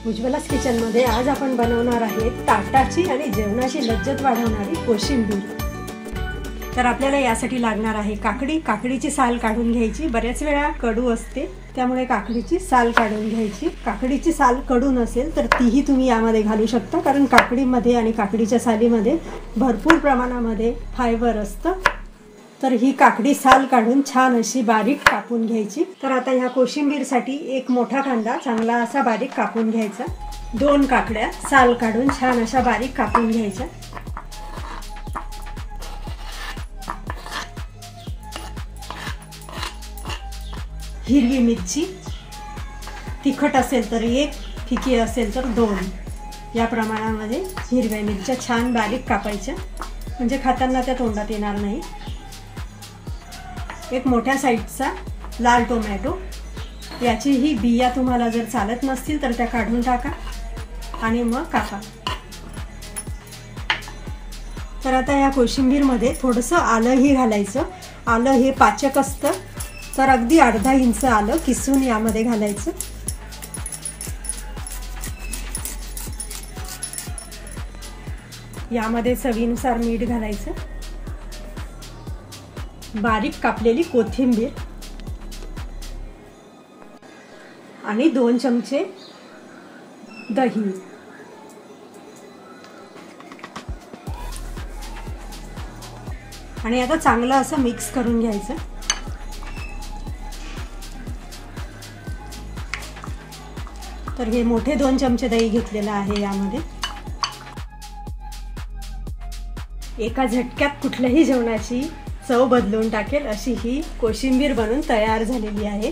उज्ज्वलास किचनमध्ये आज आपण बनवणार आहे ताटाची आणि जेवणाची लज्जत वाढवणारी कोशिंबीर। तर आपल्याला यासाठी लागणार आहे काकडी। काकडीची साल काढून घ्यायची। बऱ्याच वेळा कडू असते त्यामुळे काकडीची साल काढून घ्यायची। काकडीची साल कडू नसेल तर तीही तुम्ही यामध्ये घालू शकता, कारण काकडीमध्ये आणि काकडीच्या सालीमध्ये भरपूर प्रमाणामध्ये फायबर असतं। तर ही काकडी साल काढून छान अशी बारीक कापून घ्यायची। तर आता ह्या कोशिंबीरसाठी एक मोठा कांदा चांगला असा बारीक कापून घ्यायचा। 2 काकड्या साल काढून छान अशा बारीक कापून घ्यायच्या। हिरवी मिरची, तिखट असेल तर 1, फिकी असेल तर 2 या प्रमाणामध्ये हिरव्या मिरच्या छान बारीक कापायच्या, म्हणजे खाताना त्या तोंडात येणार नाही। एक मोठ्या साईजचा लाल टोमॅटो, याची ही बिया तुम्हाला जर चालत नसतील तर त्या काढून टाका आणि मग कापा। तर आता या कोशिंबीरमध्ये थोडंसं आलंही घालायचं। आलं हे पाचक असतं, तर अगदी अर्धा इंच आलं किसून यामध्ये घालायचं। यामध्ये चवीनुसार मीठ घालायचं। बारीक कापलेली कोथिंबीर आणि 2 चमचे दही। आणि आता चांगलं असं मिक्स करून घ्यायचं। तर हे मोठे 2 चमचे दही घेतलेलं आहे। यामध्ये एका झटक्यात कुठल्याही जेवणाची चव बदलून टाकेल अशी ही कोशिंबीर बनून तयार झालेली आहे।